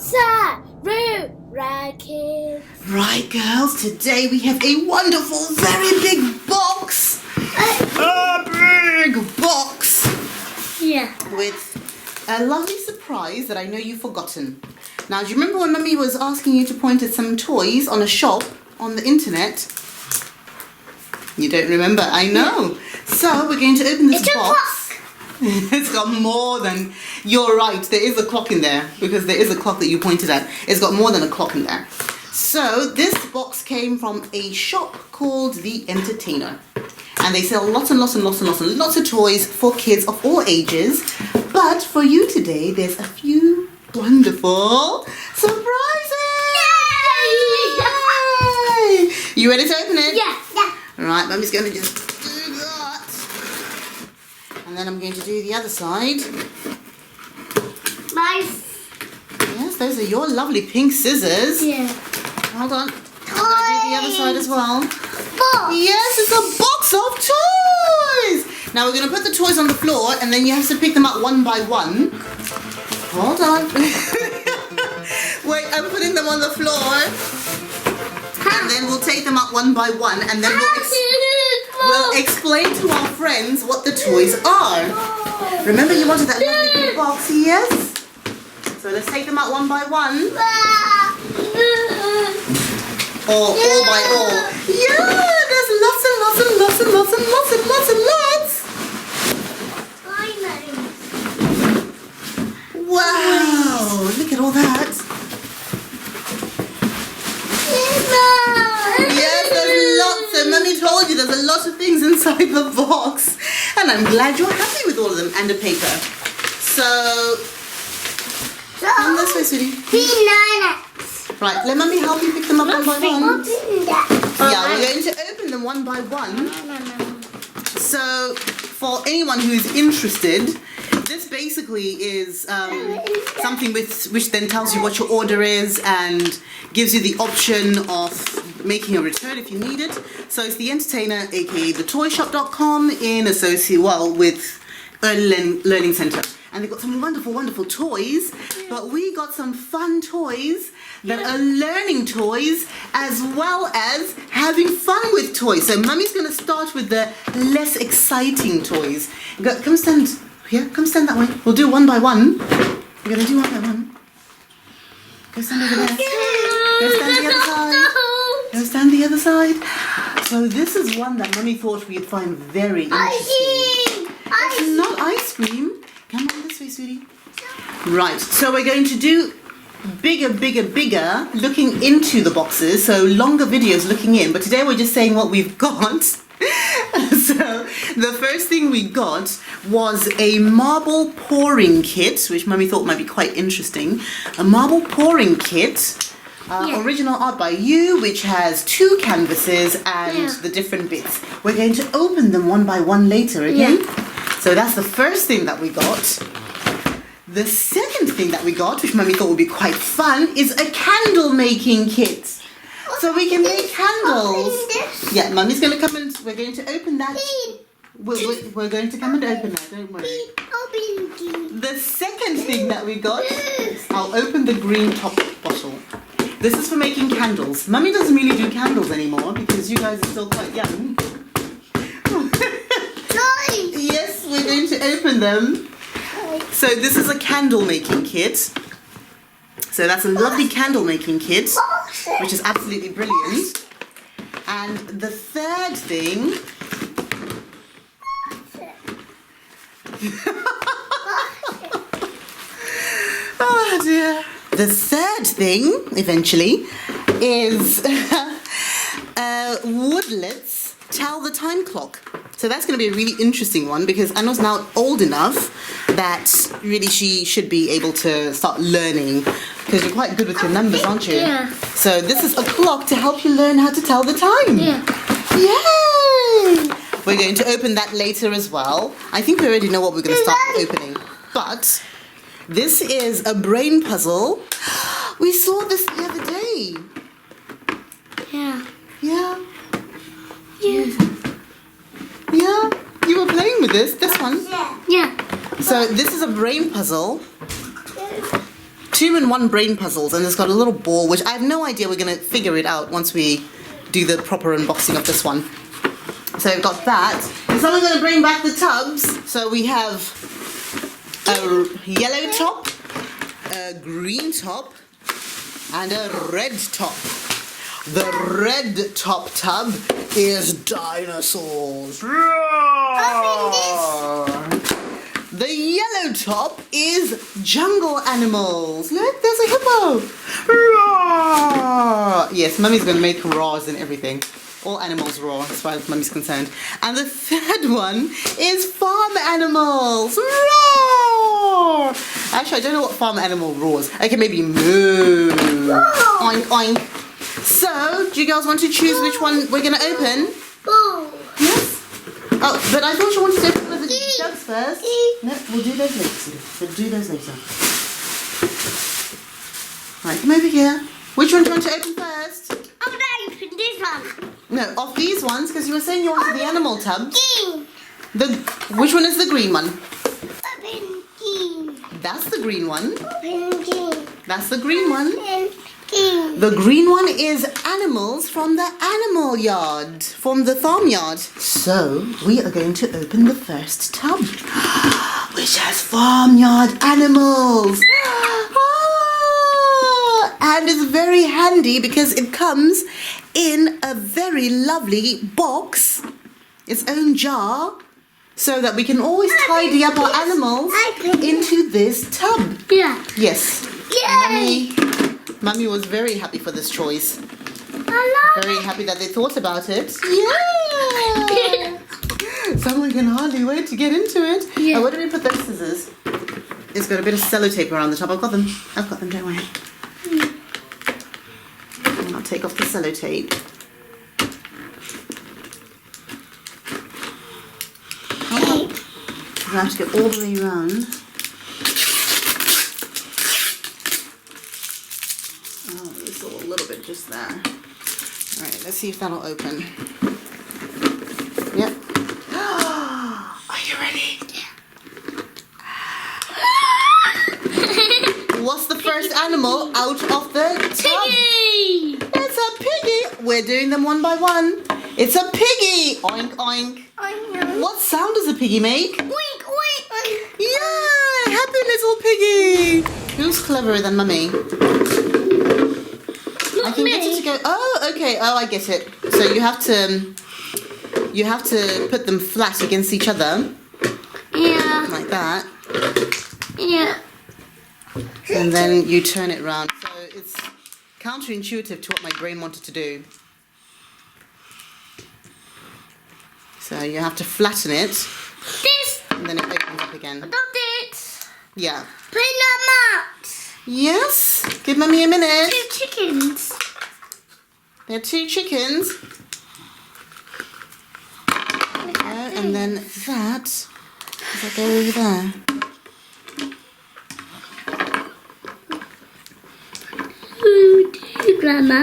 Sarura kids. Right, girls, today we have a wonderful, very big box. A big box. Yeah. With a lovely surprise that I know you've forgotten. Now, do you remember when Mummy was asking you to point at some toys on a shop on the internet? You don't remember, I know. So, we're going to open this box. It's got more than... You're right, there is a clock in there because there is a clock that you pointed at. It's got more than a clock in there. So, this box came from a shop called The Entertainer. And they sell lots and lots and lots and lots and lots of toys for kids of all ages. But for you today, there's a few wonderful surprises! Yay! You ready to open it? Yeah. Right, Mummy's going to just do that. And then I'm going to do the other side. Nice. Yes, those are your lovely pink scissors. Yeah. Hold on. I'm going to do the other side as well. Box. Yes, it's a box of toys. Now we're going to put the toys on the floor and then you have to pick them up one by one. Hold on. Wait, I'm putting them on the floor. And then we'll take them up one by one and then we'll explain to our friends what the toys are. Remember you wanted that lovely big box, yes? So let's take them out one by one. Or all by all. Yeah, there's lots and lots and lots and lots and lots and lots and lots. Wow, look at all that. Yes, there's lots. So Mummy told you there's a lot of things inside the box. And I'm glad you're happy with all of them. And a paper. So, come this way, sweetie. Right, let Mummy help you pick them up one by one. Yeah, we're going to open them one by one. So, for anyone who is interested, this basically is something which then tells you what your order is and gives you the option of making a return if you need it. So it's The Entertainer, aka the ToyShop.com in association with Early Learning Center. And they've got some wonderful, wonderful toys, but we got some fun toys that are learning toys as well as having fun with toys. So Mummy's going to start with the less exciting toys. Come stand here, come stand that way. We'll do one by one. We're going to do one by one. Go stand over there. Go stand the other side. Go stand the other side. So this is one that Mummy thought we'd find very interesting. It's not ice cream. Come on this way, sweetie. Right, so we're going to do bigger, looking into the boxes, so longer videos looking in, but today we're just saying what we've got. So the first thing we got was a marble pouring kit, which Mummy thought might be quite interesting. A marble pouring kit, original art by you, which has 2 canvases and the different bits. We're going to open them one by one later, okay? Yeah. So that's the first thing that we got. The second thing that we got, which Mummy thought would be quite fun, is a candle making kit. So we can make candles. Yeah, Mummy's going to come and we're going to open that. We're going to come and open that, don't worry. The second thing that we got, I'll open the green top bottle. This is for making candles. Mummy doesn't really do candles anymore because you guys are still quite young. Yes, we're going to open them. So this is a candle making kit. So that's a lovely candle making kit, which is absolutely brilliant. And the third thing... Oh dear. The third thing, eventually, is Woodlets Tell the Time Clock. So that's going to be a really interesting one because Anna's now old enough that really she should be able to start learning because you're quite good with your numbers, aren't you? Yeah. So this is a clock to help you learn how to tell the time. Yeah. Yay! We're going to open that later as well. I think we already know what we're going to start opening. But this is a brain puzzle. We saw this the other day. Yeah. Yeah. Yeah, you were playing with this one. Yeah. So this is a brain puzzle 2-in-1 brain puzzles, and it's got a little ball, which I have no idea. We're going to figure it out once we do the proper unboxing of this one. So we've got that. So we're going to bring back the tubs. So we have a yellow top, a green top, and a red top. The red top tub is Dinosaurs. The yellow top is Jungle Animals. Look, there's a hippo. Yes, Mummy's going to make roars and everything. All animals roar as far as Mummy's concerned. And the third one is Farm Animals. Roar! Actually, I don't know what farm animal roars. Okay, maybe moo. Oink, oink. So, do you girls want to choose which one we're going to open? Yes? Oh, but I thought you wanted to open one of the jugs first. No, we'll do those later. Right, come over here. Which one do you want to open first? I'm going to open this one. No, of these ones, because you were saying you wanted the animal tubs. Green. Which one is the green one? Open green. That's the green one. Open green. That's the green one. Open green. The green one is animals from the animal yard, from the farmyard. So, we are going to open the first tub, which has farmyard animals. And it's very handy because it comes in a very lovely box, its own jar, so that we can always tidy up our animals into this tub. Yeah. Yes. Yay! Mummy was very happy for this choice. I love Very happy that they thought about it. Yeah! Someone can hardly wait to get into it. Yeah. Oh, where did we put those scissors? It's got a bit of sellotape around the top. I've got them, don't worry. And I'll take off the sellotape. Oh, I have to get all the way around. A little bit just there. Alright, let's see if that'll open. Yep. Are you ready? What's the first animal out of the tub? Piggy! It's a piggy. We're doing them one by one. It's a piggy. Oink, oink. What sound does a piggy make? Oink, oink, oink. Yeah, happy little piggy. Who's cleverer than Mummy? I can get it to go. Oh, okay. Oh, I get it. So you have to put them flat against each other. Yeah. Like that. Yeah. And then you turn it round. So it's counterintuitive to what my brain wanted to do. So you have to flatten it. This. And then it opens up again. Not it. Yeah. Put that mat. Yes. Give Mummy a minute. 2 chickens. There are 2 chickens. And then that. Does that go over there? Grandma.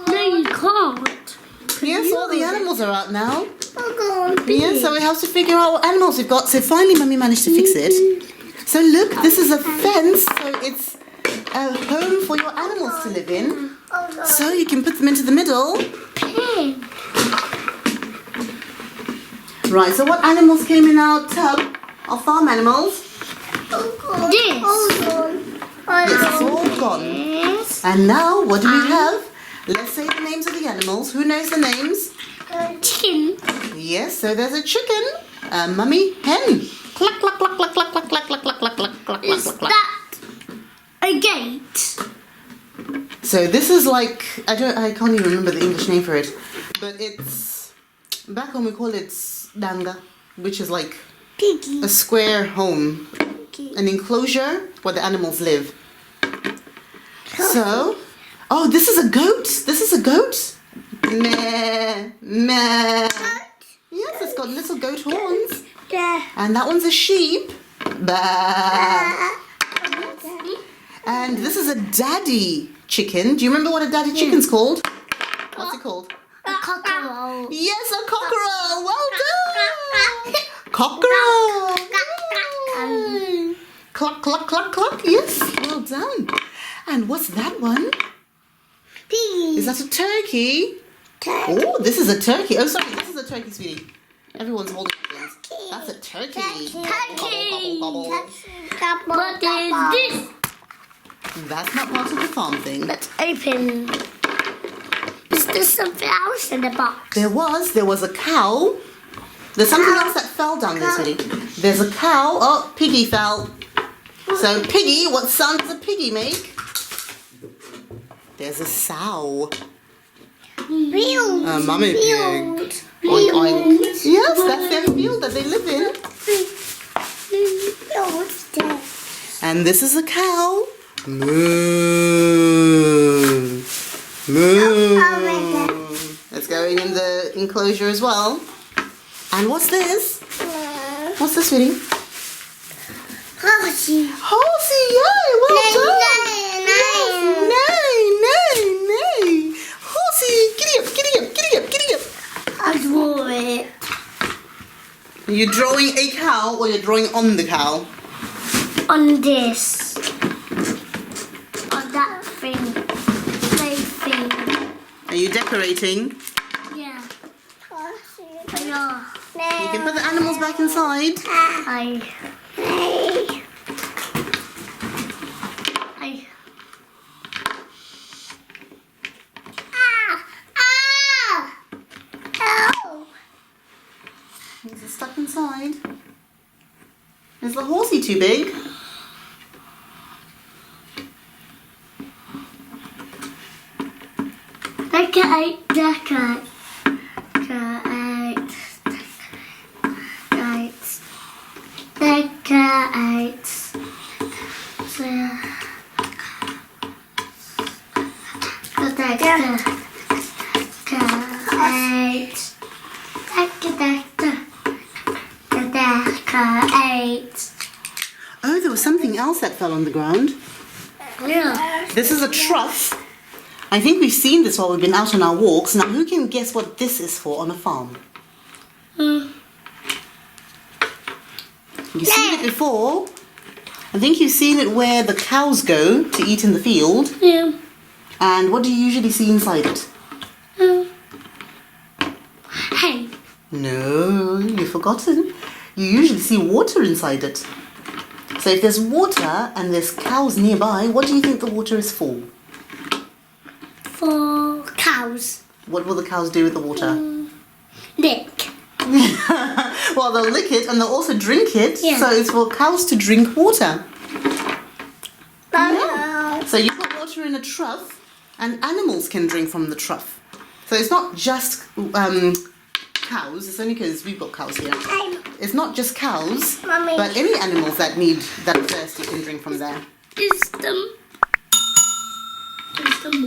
No, you can't. Yes, all the animals are out now. Oh, God. Yeah, so we have to figure out what animals we've got. So finally Mummy managed to fix it. So look, this is a fence, so it's a home for your animals to live in. So you can put them into the middle. Pig. Right, so what animals came in our tub? Our farm animals? This. This is all gone. Yes. And now, what do we have? Let's say the names of the animals. Who knows the names? Chicken. Yes, so there's a chicken, a mummy hen. Cluck, cluck, cluck, cluck, cluck, cluck, cluck, cluck, cluck, cluck, cluck, cluck, Is cluck, cluck. that a gate? So this is like, I can't even remember the English name for it, but it's, back home we call it danga, which is like Piggy. a square home, an enclosure where the animals live. So, oh, this is a goat. This is a goat. Meh, meh. Yes, it's got little goat horns. Yeah. And that one's a sheep. Bah. And this is a daddy chicken. Do you remember what a daddy chicken's called? What's it called? A cockerel. Yes, a cockerel. Well done. Cockerel. Cluck, cluck, cluck, cluck. Yes, well done. And what's that one? Piggy. Is that a turkey? Oh, this is a turkey. Oh, sorry, this is a turkey, sweetie. Everyone's holding things. That's a turkey. Turkey. Gobble, gobble, gobble. What is this? That's not part of the farm thing. Let's open. Is there something else in the box? There was a cow. There's something else that fell down there, sweetie. There's a cow. Oh, Piggy fell. So, Piggy, what sound does a piggy make? There's a sow. Field. A mummy pig. Oink, oink. Yes, that's their field that they live in. And this is a cow. Moo. Moo. It's going in the enclosure as well. And what's this? What's this, sweetie? Horsey. Horsey, yay, well done. Nay. Horsey, giddy up, giddy up, giddy up, giddy up. I draw it. Are you drawing a cow or you're drawing on the cow? On this. On that thing. Play thing. Are you decorating? Yeah. You can put the animals back inside. I. Is it stuck inside? Is the horsey too big? Decorate. Oh, there was something else that fell on the ground. Yeah. This is a trough. I think we've seen this while we've been out on our walks. Now, who can guess what this is for on a farm? You've seen it before. I think you've seen it where the cows go to eat in the field. Yeah. And what do you usually see inside it? Hey. No, you've forgotten. You usually see water inside it. So if there's water and there's cows nearby, what do you think the water is for? For cows. What will the cows do with the water? Lick. Well, they'll lick it and they'll also drink it. Yeah. So it's for cows to drink water. Yeah. So you put water in a trough and animals can drink from the trough. So it's not just cows. It's only because we've got cows here. It's not just cows, Mummy. but any animals that are thirsty can drink from there. Is the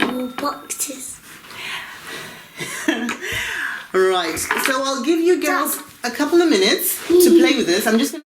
more boxes. Right, so I'll give you girls a couple of minutes to play with this. I'm just going to